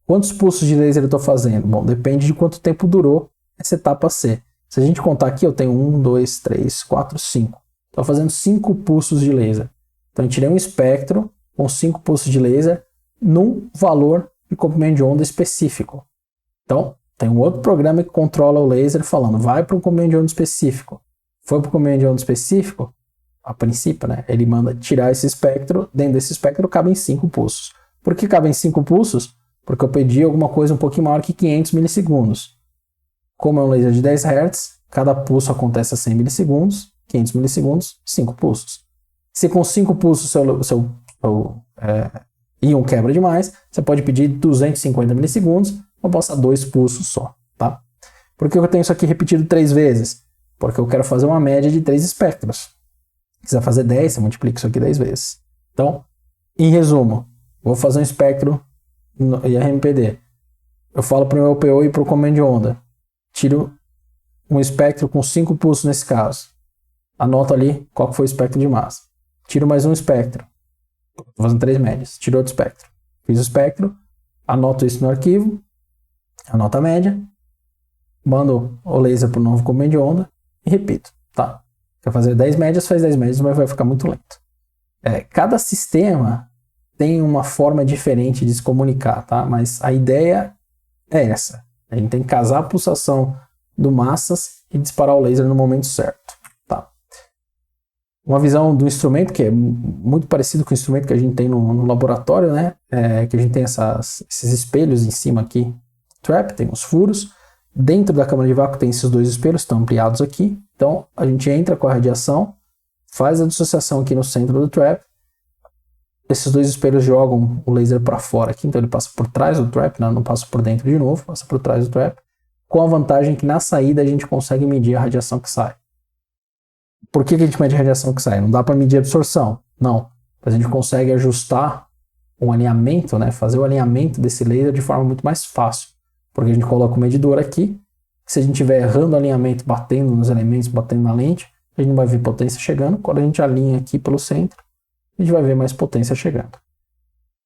Quantos pulsos de laser eu estou fazendo? Bom, depende de quanto tempo durou essa etapa C. Se a gente contar aqui, eu tenho 1, 2, 3, 4, 5. Estou fazendo 5 pulsos de laser. Então, eu tirei um espectro com 5 pulsos de laser num valor de comprimento de onda específico. Então, tem um outro programa que controla o laser falando, vai para um comprimento de onda específico. Foi para o comprimento de onda específico, a princípio, né? Ele manda tirar esse espectro, dentro desse espectro cabem 5 pulsos. Por que cabem 5 pulsos? Porque eu pedi alguma coisa um pouquinho maior que 500 milissegundos. Como é um laser de 10 Hz, cada pulso acontece a 100 milissegundos, 500 milissegundos, 5 pulsos. Se com 5 pulsos o seu íon quebra demais, você pode pedir 250 milissegundos, ou passar 2 pulsos só, tá? Por que eu tenho isso aqui repetido 3 vezes? Porque eu quero fazer uma média de 3 espectros. Se quiser fazer 10, você multiplica isso aqui 10 vezes. Então, em resumo, vou fazer um espectro no IRMPD. Eu falo para o meu OPO e para o comprimento de onda. Tiro um espectro com 5 pulsos nesse caso. Anoto ali qual foi o espectro de massa. Tiro mais um espectro. Estou fazendo 3 médias. Tiro outro espectro. Fiz o espectro. Anoto isso no arquivo. Anoto a média. Mando o laser para o novo comprimento de onda. E repito. Tá? Quer fazer 10 médias, faz 10 médias, mas vai ficar muito lento. Cada sistema tem uma forma diferente de se comunicar, tá? Mas a ideia é essa. A gente tem que casar a pulsação do massas e disparar o laser no momento certo. Tá? Uma visão do instrumento que é muito parecido com o instrumento que a gente tem no laboratório, né? Que a gente tem esses espelhos em cima aqui. Trap, tem os furos. Dentro da câmara de vácuo tem esses 2 espelhos, estão ampliados aqui. Então, a gente entra com a radiação, faz a dissociação aqui no centro do trap. Esses dois espelhos jogam o laser para fora aqui, então ele passa por trás do trap, não passa por dentro de novo, passa por trás do trap, com a vantagem que na saída a gente consegue medir a radiação que sai. Por que a gente mede a radiação que sai? Não dá para medir a absorção? Não. Mas a gente consegue ajustar o alinhamento, né? Fazer o alinhamento desse laser de forma muito mais fácil. Porque a gente coloca o medidor aqui, se a gente estiver errando o alinhamento, batendo nos elementos, batendo na lente, a gente não vai ver potência chegando. Quando a gente alinha aqui pelo centro, a gente vai ver mais potência chegando.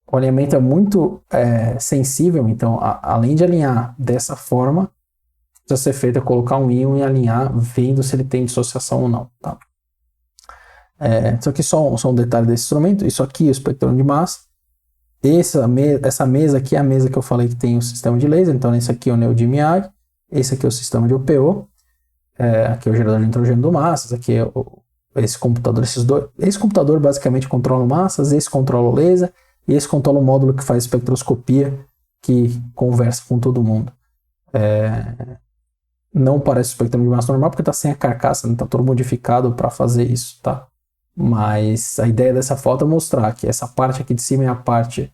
O alinhamento é muito sensível, então além de alinhar dessa forma, precisa ser feito é colocar um íon e alinhar, vendo se ele tem dissociação ou não. Tá? Isso aqui só um detalhe desse instrumento. Isso aqui é o espectrômetro de massa. Essa mesa aqui é a mesa que eu falei que tem o sistema de laser. Então esse aqui é o Neodymium. Esse aqui é o sistema de OPO. Aqui é o gerador de nitrogênio do massas. Aqui é esse computador. Esse computador basicamente controla massas. Esse controla o laser. E esse controla o módulo que faz espectroscopia, que conversa com todo mundo. Não parece o espectrômetro de massa normal porque está sem a carcaça, está todo modificado para fazer isso, tá? Mas a ideia dessa foto é mostrar que essa parte aqui de cima é a parte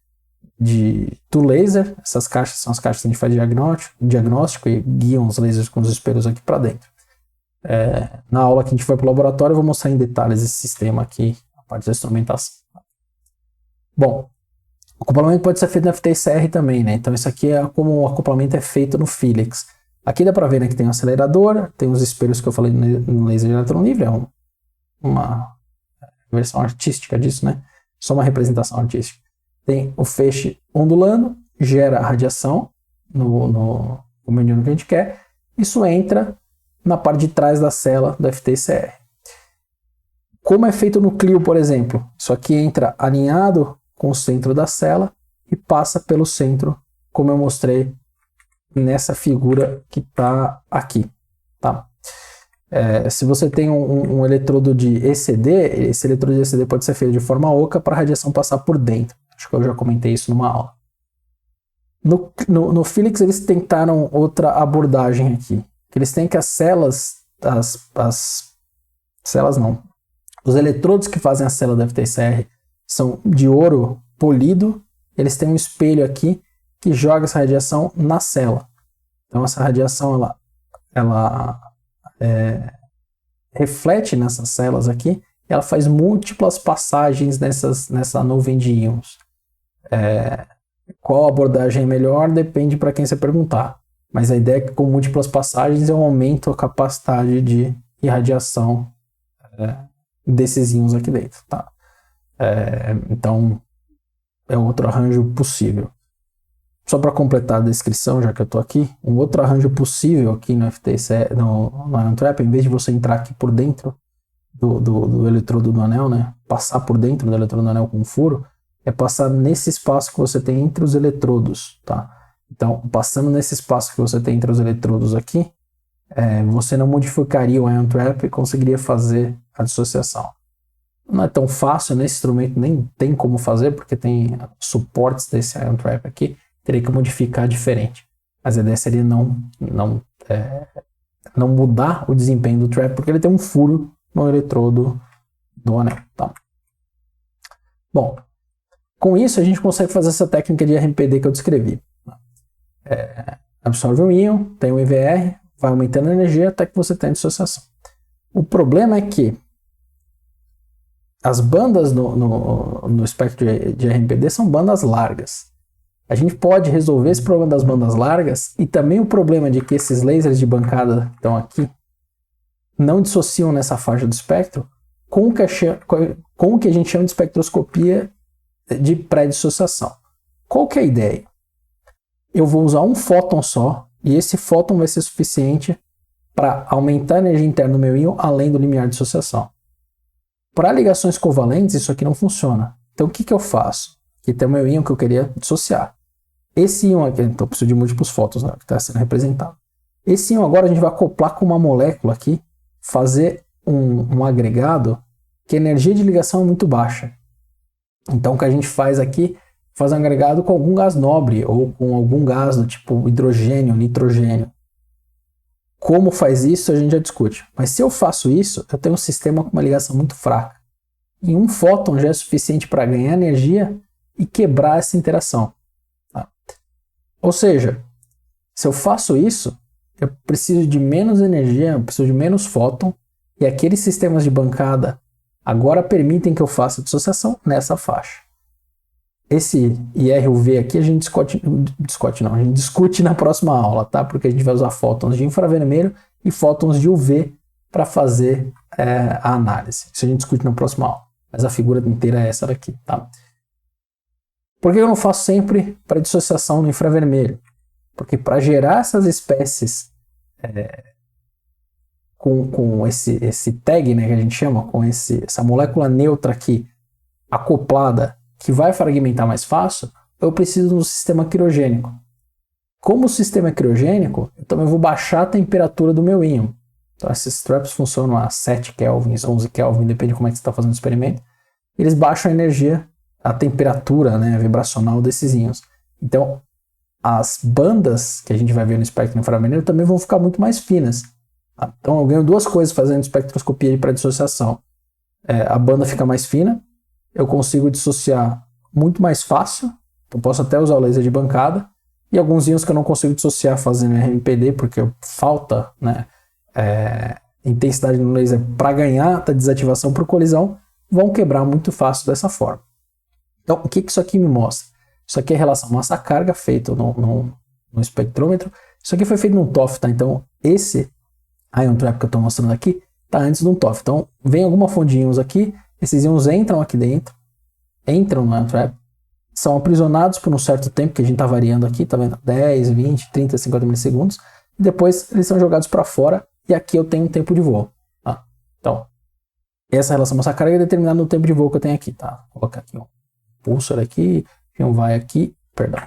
do laser. Essas caixas são as caixas que a gente faz diagnóstico e guiam os lasers com os espelhos aqui para dentro. Na aula que a gente foi para o laboratório eu vou mostrar em detalhes esse sistema aqui, a parte da instrumentação. Bom, o acoplamento pode ser feito no FTIR também, né? Então isso aqui é como o acoplamento é feito no Felix. Aqui dá para ver, né, que tem um acelerador, tem os espelhos que eu falei no laser de elétron livre, é uma versão artística disso, né? Só uma representação artística. Tem o feixe ondulando, gera a radiação no mediano que a gente quer. Isso entra na parte de trás da célula do FTIR. Como é feito no Clio, por exemplo? Isso aqui entra alinhado com o centro da célula e passa pelo centro, como eu mostrei nessa figura que está aqui, tá? Se você tem um eletrodo de ECD, esse eletrodo de ECD pode ser feito de forma oca para a radiação passar por dentro. Acho que eu já comentei isso numa aula. No Felix eles tentaram outra abordagem aqui, que eles têm que as células, os eletrodos que fazem a célula do FTIR são de ouro polido, eles têm um espelho aqui que joga essa radiação na célula. Então essa radiação ela reflete nessas células aqui, e ela faz múltiplas passagens nessa nuvem de íons. Qual abordagem é melhor depende para quem você perguntar, mas a ideia é que com múltiplas passagens eu aumento a capacidade de irradiação desses íons aqui dentro. Tá? Então é outro arranjo possível. Só para completar a descrição, já que eu estou aqui, um outro arranjo possível aqui no FTIR, no Ion Trap, em vez de você entrar aqui por dentro do eletrodo do anel, né, passar por dentro do eletrodo do anel com um furo, é passar nesse espaço que você tem entre os eletrodos, tá? Então, passando nesse espaço que você tem entre os eletrodos aqui, você não modificaria o Ion Trap e conseguiria fazer a dissociação. Não é tão fácil nesse instrumento, nem tem como fazer, porque tem suportes desse Ion Trap aqui, teria que modificar diferente. Mas a ideia seria não mudar o desempenho do trap, porque ele tem um furo no eletrodo do anel. Tá? Bom, com isso a gente consegue fazer essa técnica de RMPD que eu descrevi. Absorve um íon, tem um IVR, vai aumentando a energia até que você tem a dissociação. O problema é que as bandas no espectro de RMPD são bandas largas. A gente pode resolver esse problema das bandas largas e também o problema de que esses lasers de bancada que estão aqui não dissociam nessa faixa do espectro com o que a gente chama de espectroscopia de pré-dissociação. Qual que é a ideia? Eu vou usar um fóton só e esse fóton vai ser suficiente para aumentar a energia interna do meu íon além do limiar de dissociação. Para ligações covalentes isso aqui não funciona. Então o que eu faço? Aqui tem o meu íon que eu queria dissociar. Esse íon aqui, então eu preciso de múltiplos fótons, né, que está sendo representado. Esse íon agora a gente vai acoplar com uma molécula aqui, fazer um agregado que a energia de ligação é muito baixa. Então o que a gente faz aqui, faz um agregado com algum gás nobre ou com algum gás do tipo hidrogênio, nitrogênio. Como faz isso, a gente já discute. Mas se eu faço isso, eu tenho um sistema com uma ligação muito fraca. E um fóton já é suficiente para ganhar energia e quebrar essa interação. Tá? Ou seja, se eu faço isso, eu preciso de menos energia, eu preciso de menos fóton, e aqueles sistemas de bancada agora permitem que eu faça dissociação nessa faixa. Esse IRUV aqui a gente a gente discute na próxima aula, tá? Porque a gente vai usar fótons de infravermelho e fótons de UV para fazer a análise. Isso a gente discute na próxima aula. Mas a figura inteira é essa daqui, tá? Por que eu não faço sempre para dissociação no infravermelho? Porque para gerar essas espécies com esse tag, né, que a gente chama, com essa molécula neutra aqui acoplada, que vai fragmentar mais fácil, eu preciso de um sistema criogênico. Como o sistema é criogênico, eu também vou baixar a temperatura do meu íon. Então esses traps funcionam a 7 kelvins, 11 kelvin, depende de como é que você está fazendo o experimento. Eles baixam a energia, a temperatura, né, vibracional desses íons. Então as bandas que a gente vai ver no espectro infravermelho também vão ficar muito mais finas. Então eu ganho duas coisas fazendo espectroscopia de pré-dissociação. A banda fica mais fina, eu consigo dissociar muito mais fácil, então posso até usar o laser de bancada, e alguns íons que eu não consigo dissociar fazendo RMPD, porque falta, né, intensidade no laser para ganhar da desativação por colisão, vão quebrar muito fácil dessa forma. Então o que isso aqui me mostra? Isso aqui é a relação massa-carga feito no espectrômetro. Isso aqui foi feito num TOF, tá? Então esse ion trap que eu estou mostrando aqui está antes de um TOF. Então vem alguma fonte de íons aqui, esses íons entram aqui dentro, entram no ion trap, são aprisionados por um certo tempo, que a gente está variando aqui, tá vendo? 10, 20, 30, 50 milissegundos, e depois eles são jogados para fora, e aqui eu tenho um tempo de voo. Tá? Então, essa relação massa-carga é determinada no tempo de voo que eu tenho aqui. Tá? Vou colocar aqui um pulsar aqui, o íon vai aqui, perdão.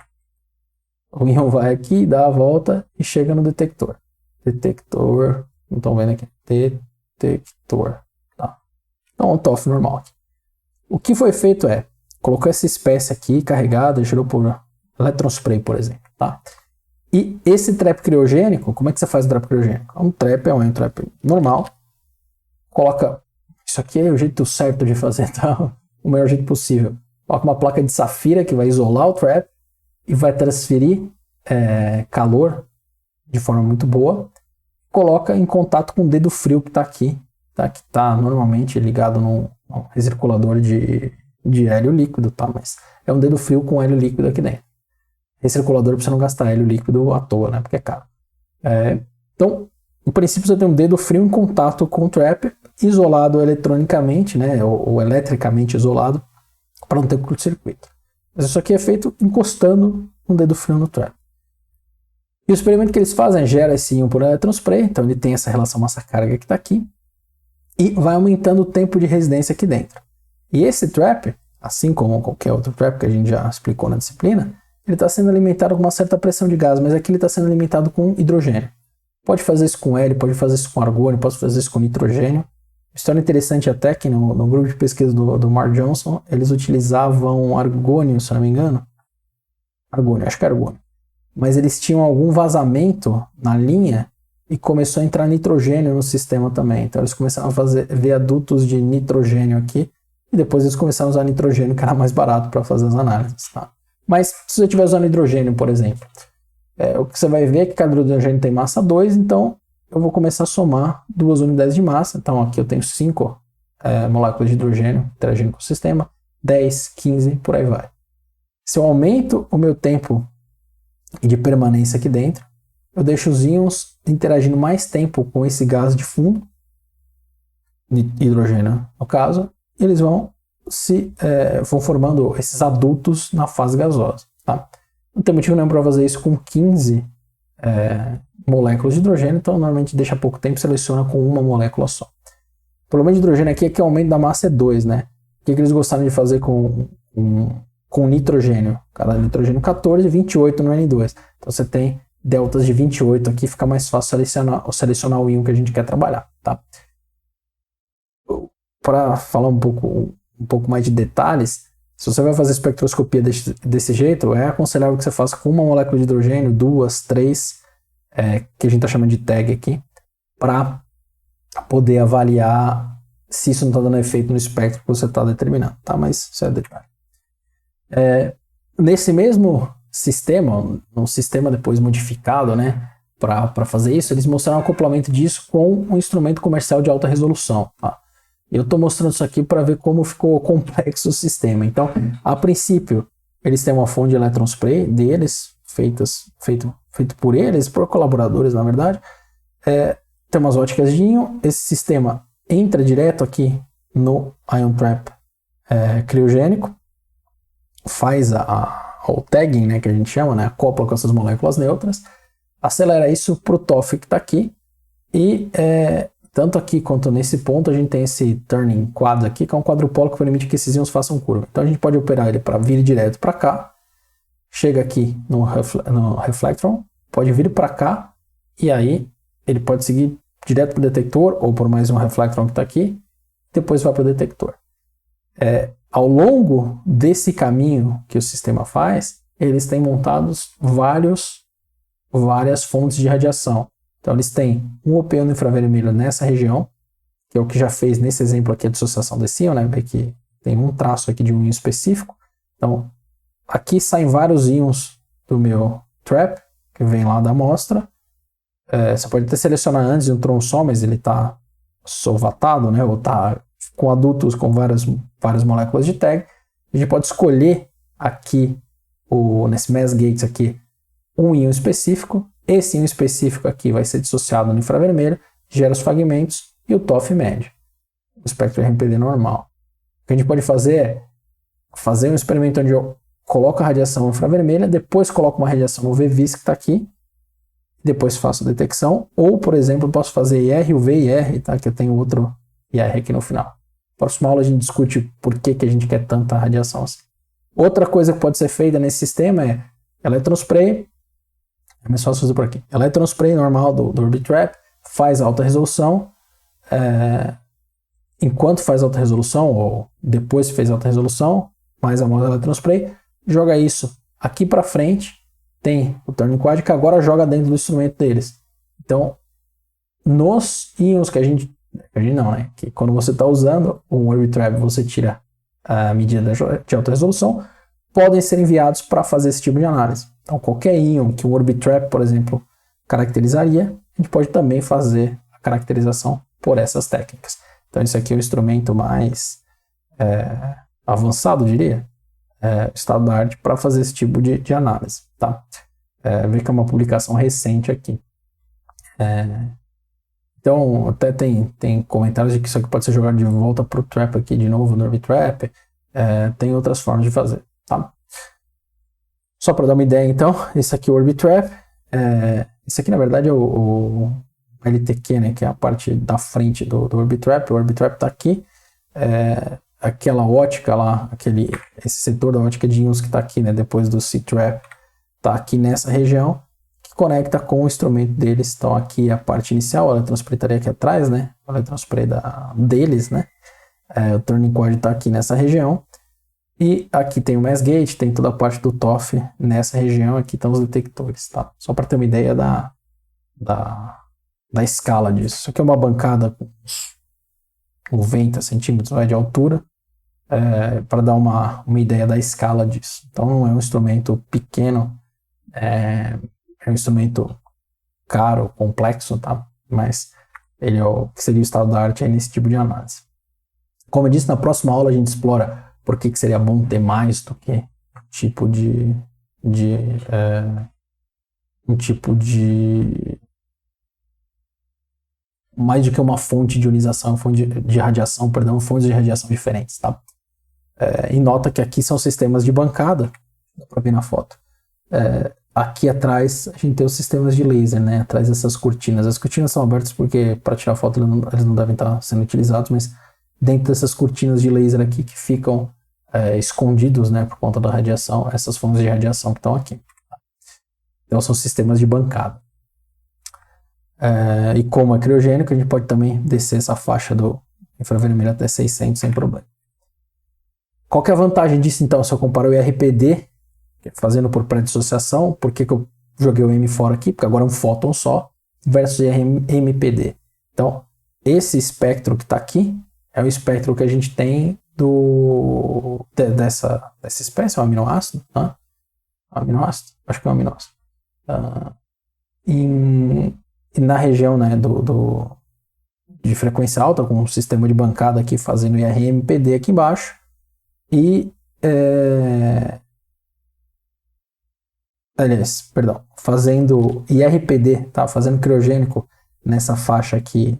O íon vai aqui, dá a volta e chega no detector. Detector, não estão vendo aqui, detector. Tá? Então, um TOF normal aqui. O que foi feito colocou essa espécie aqui carregada, gerou por electron spray, por exemplo. Tá? E esse trap criogênico, como é que você faz o trap criogênico? Um trap é um trap normal, coloca, isso aqui é o jeito certo de fazer, tá? O melhor jeito possível. Coloca uma placa de safira que vai isolar o trap e vai transferir calor de forma muito boa. Coloca em contato com o dedo frio que está aqui, tá? Que está normalmente ligado num recirculador de hélio líquido, tá? Mas é um dedo frio com hélio líquido aqui dentro. Recirculador para você não gastar hélio líquido à toa, né? Porque é caro. Então, no princípio, você tem um dedo frio em contato com o trap, isolado eletronicamente, né? Ou eletricamente isolado, para não ter curto-circuito. Mas isso aqui é feito encostando um dedo frio no trap. E o experimento que eles fazem gera esse íon por electron spray, então ele tem essa relação massa-carga que está aqui, e vai aumentando o tempo de residência aqui dentro. E esse trap, assim como qualquer outro trap que a gente já explicou na disciplina, ele está sendo alimentado com uma certa pressão de gás, mas aqui ele está sendo alimentado com hidrogênio. Pode fazer isso com hélio, pode fazer isso com argônio, pode fazer isso com nitrogênio. História interessante até que no grupo de pesquisa do Mark Johnson, eles utilizavam argônio, se não me engano. Argônio, acho que é argônio. Mas eles tinham algum vazamento na linha e começou a entrar nitrogênio no sistema também. Então eles começaram a fazer viadutos de nitrogênio aqui e depois eles começaram a usar nitrogênio, que era mais barato para fazer as análises. Tá? Mas se você estiver usando hidrogênio, por exemplo, o que você vai ver é que cada hidrogênio tem massa 2, então eu vou começar a somar 2 unidades de massa. Então aqui eu tenho 5 moléculas de hidrogênio interagindo com o sistema, 10, 15, por aí vai. Se eu aumento o meu tempo de permanência aqui dentro, eu deixo os íons interagindo mais tempo com esse gás de fundo, hidrogênio no caso, e eles vão formando esses adultos na fase gasosa. Tá? Não tem motivo nenhum para fazer isso com 15 moléculas de hidrogênio, então normalmente deixa pouco tempo e seleciona com uma molécula só. O problema de hidrogênio aqui é que o aumento da massa é 2, né? O que eles gostaram de fazer com nitrogênio? Cada nitrogênio 14 e 28 no N2. Então você tem deltas de 28 aqui, fica mais fácil selecionar o íon que a gente quer trabalhar. Tá? Para falar um pouco mais de detalhes, se você vai fazer espectroscopia desse jeito, é aconselhável que você faça com uma molécula de hidrogênio, 2, 3, que a gente está chamando de tag aqui, para poder avaliar se isso não está dando efeito no espectro que você está determinando, tá? Mas isso é detalhe. Nesse mesmo sistema, um sistema depois modificado, né, para fazer isso, eles mostraram o acoplamento disso com um instrumento comercial de alta resolução, tá? Eu estou mostrando isso aqui para ver como ficou complexo o sistema. Então, a princípio, eles têm uma fonte de electron spray deles, feito por eles, por colaboradores, na verdade. Tem umas óticas de íon. Esse sistema entra direto aqui no ion trap criogênico, faz o tagging, né, que a gente chama, né, acopla com essas moléculas neutras, acelera isso para o TOF que está aqui, e tanto aqui quanto nesse ponto a gente tem esse turning quad aqui, que é um quadrupolo que permite que esses íons façam curva. Então a gente pode operar ele para vir direto para cá, chega aqui no reflectron, pode vir para cá, e aí ele pode seguir direto para o detector, ou por mais um reflectron que está aqui, depois vai para o detector. Ao longo desse caminho que o sistema faz, eles têm montados várias fontes de radiação. Então eles têm um OP no infravermelho nessa região, que é o que já fez nesse exemplo aqui a dissociação desse íon, né? Vê que tem um traço aqui de um íon específico. Então aqui saem vários íons do meu trap, que vem lá da amostra. Você pode até selecionar antes um tronçol, mas ele está solvatado, né? Ou está com adultos com várias moléculas de tag. A gente pode escolher aqui, nesse mass gates aqui, um íon específico. Esse íon específico aqui vai ser dissociado no infravermelho, gera os fragmentos e o TOF mede o espectro RMPD normal. O que a gente pode fazer é fazer um experimento onde eu coloco a radiação infravermelha, depois coloco uma radiação no VVIS que está aqui, depois faço a detecção, ou, por exemplo, posso fazer IR, UV e IR, tá? Que eu tenho outro IR aqui no final. Próxima aula a gente discute por que a gente quer tanta radiação assim. Outra coisa que pode ser feita nesse sistema é electron spray. É mais fácil fazer por aqui. Electron spray normal do Orbitrap, faz alta resolução. Enquanto faz alta resolução, ou depois que fez alta resolução, mais a moda electron spray, joga isso aqui para frente. Tem o turning quad que agora joga dentro do instrumento deles. Então, nos íons que a gente não, né? Que quando você está usando um Orbitrap, você tira a medida de alta resolução, podem ser enviados para fazer esse tipo de análise. Então, qualquer íon que o Orbitrap, por exemplo, caracterizaria, a gente pode também fazer a caracterização por essas técnicas. Então, esse aqui é o instrumento mais avançado, diria, estado da arte para fazer esse tipo de análise. Tá? Vê que é uma publicação recente aqui. Então, até tem comentários de que isso aqui pode ser jogado de volta para o trap aqui de novo, no Orbitrap. Tem outras formas de fazer. Tá? Só para dar uma ideia, então, esse aqui é o Orbitrap. Esse aqui, na verdade, é o LTQ, né, que é a parte da frente do Orbitrap. O Orbitrap está aqui. Aquela ótica lá, esse setor da ótica de íons que está aqui, né, depois do C-Trap, está aqui nessa região, que conecta com o instrumento deles. Então, aqui a parte inicial, a electron spray estaria aqui atrás, né, a electron spray deles, né. O turning quad está aqui nessa região. E aqui tem o mass gate, tem toda a parte do TOF nessa região, aqui estão os detectores, tá? Só para ter uma ideia da escala disso. Isso aqui é uma bancada com 90 centímetros de altura, para dar uma ideia da escala disso. Então não é um instrumento pequeno, é um instrumento caro, complexo, tá? Mas ele é o que seria o estado da arte nesse tipo de análise. Como eu disse, na próxima aula a gente explora por que seria bom ter mais do que um tipo de mais do que uma fonte de ionização, fontes de radiação diferentes, tá? E nota que aqui são sistemas de bancada, dá para ver na foto. Aqui atrás a gente tem os sistemas de laser, né? Atrás dessas cortinas. As cortinas são abertas porque para tirar foto eles não devem estar sendo utilizados, mas dentro dessas cortinas de laser aqui que ficam escondidos, né, por conta da radiação, essas fontes de radiação que estão aqui. Então são sistemas de bancada. E como é criogênico, a gente pode também descer essa faixa do infravermelho até 600 sem problema. Qual que é a vantagem disso, então, se eu comparo o IRPD, fazendo por pré-dissociação? Por que eu joguei o M fora aqui, porque agora é um fóton só, versus IRMPD. Então, esse espectro que está aqui é o espectro que a gente tem dessa espécie, é um aminoácido, né? Aminoácido? Acho que é um aminoácido. E na região, né, de frequência alta, com um sistema de bancada aqui fazendo IRMPD aqui embaixo, e fazendo IRPD, tá? Fazendo criogênico nessa faixa aqui,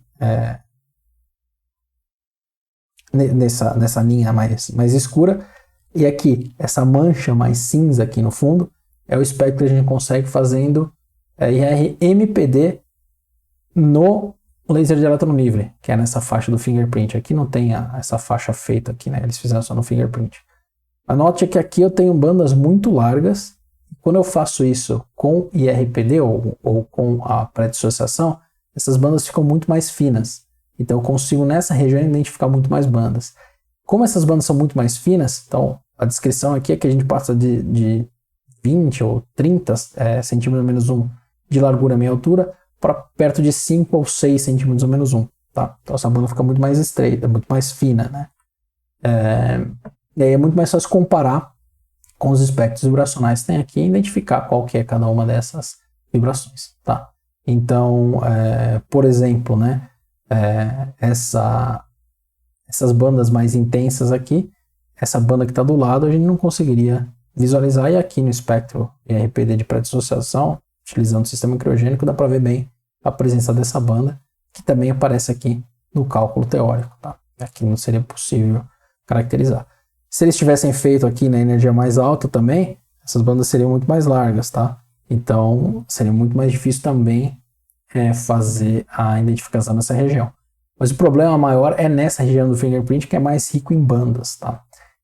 nessa linha mais escura, e aqui, essa mancha mais cinza aqui no fundo, é o espectro que a gente consegue fazendo IRMPD no laser de elétron livre, que é nessa faixa do fingerprint. Aqui não tem essa faixa feita aqui, né? Eles fizeram só no fingerprint. Anote que aqui eu tenho bandas muito largas. Quando eu faço isso com IRPD ou com a pré-dissociação, essas bandas ficam muito mais finas. Então eu consigo nessa região identificar muito mais bandas. Como essas bandas são muito mais finas, então a descrição aqui é que a gente passa de 20 ou 30 centímetros menos 1 de largura meia altura para perto de 5 ou 6 centímetros ou menos 1. Tá? Então essa banda fica muito mais estreita, muito mais fina, né? E aí é muito mais fácil comparar com os espectros vibracionais que tem aqui e identificar qual que é cada uma dessas vibrações. Tá? Então, por exemplo, né, essas bandas mais intensas aqui, essa banda que está do lado a gente não conseguiria visualizar, e aqui no espectro IRPD de pré-dissociação, utilizando o sistema criogênico, dá para ver bem a presença dessa banda, que também aparece aqui no cálculo teórico. Tá? Aqui não seria possível caracterizar. Se eles tivessem feito aqui na energia mais alta também, essas bandas seriam muito mais largas, tá? Então seria muito mais difícil também fazer a identificação nessa região. Mas o problema maior é nessa região do fingerprint, que é mais rico em bandas, tá?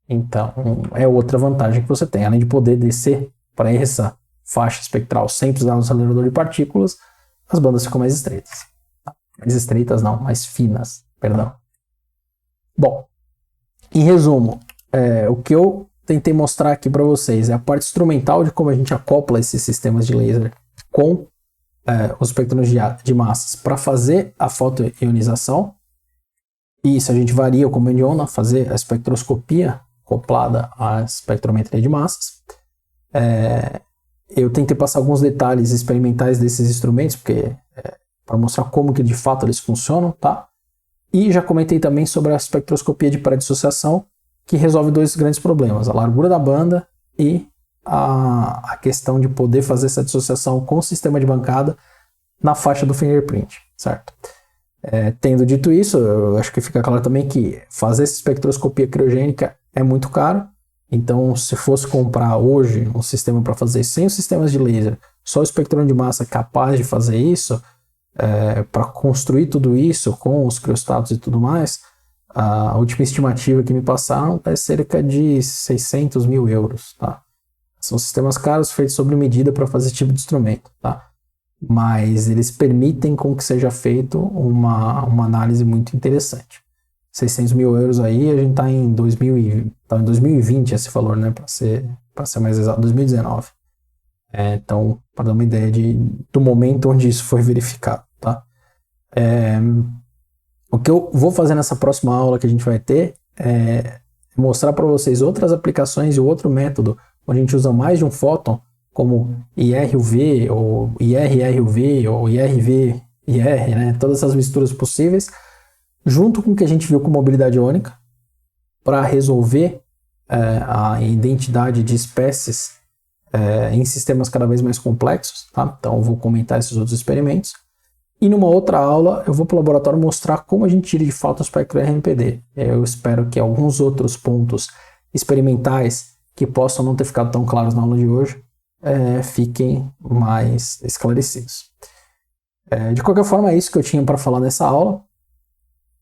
Então é outra vantagem que você tem, além de poder descer para essa faixa espectral sem precisar do acelerador de partículas, as bandas ficam mais estreitas. Tá? Mais estreitas não, mais finas, perdão. Bom, em resumo, o que eu tentei mostrar aqui para vocês é a parte instrumental de como a gente acopla esses sistemas de laser com os espectros de massas para fazer a fotoionização. E isso a gente varia o comando de onda, fazer a espectroscopia acoplada à espectrometria de massas. Eu tentei passar alguns detalhes experimentais desses instrumentos, porque para mostrar como que de fato eles funcionam, tá? E já comentei também sobre a espectroscopia de pré-dissociação, que resolve dois grandes problemas, a largura da banda e a questão de poder fazer essa dissociação com o sistema de bancada na faixa do fingerprint, certo? Tendo dito isso, eu acho que fica claro também que fazer essa espectroscopia criogênica é muito caro. Então, se fosse comprar hoje um sistema para fazer sem os sistemas de laser, só o espectrão de massa capaz de fazer isso, para construir tudo isso com os criostatos e tudo mais, a última estimativa que me passaram é cerca de 600 mil euros. Tá? São sistemas caros feitos sob medida para fazer esse tipo de instrumento. Tá? Mas eles permitem com que seja feito uma análise muito interessante. 600 mil euros aí, a gente está em 2020 esse valor, né, para ser mais exato, 2019. Então, para dar uma ideia do momento onde isso foi verificado. Tá? O que eu vou fazer nessa próxima aula que a gente vai ter é mostrar para vocês outras aplicações e outro método onde a gente usa mais de um fóton, como IRUV, ou IRRUV, ou IRV-IR, né? Todas essas misturas possíveis, junto com o que a gente viu com mobilidade iônica, para resolver a identidade de espécies em sistemas cada vez mais complexos. Tá? Então eu vou comentar esses outros experimentos. E numa outra aula eu vou para o laboratório mostrar como a gente tira de fato o espectro IRMPD. Eu espero que alguns outros pontos experimentais que possam não ter ficado tão claros na aula de hoje fiquem mais esclarecidos. De qualquer forma, é isso que eu tinha para falar nessa aula.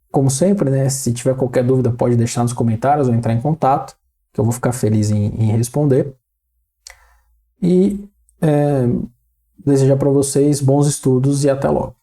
Como sempre, né, se tiver qualquer dúvida pode deixar nos comentários ou entrar em contato, que eu vou ficar feliz em responder. E desejar para vocês bons estudos e até logo.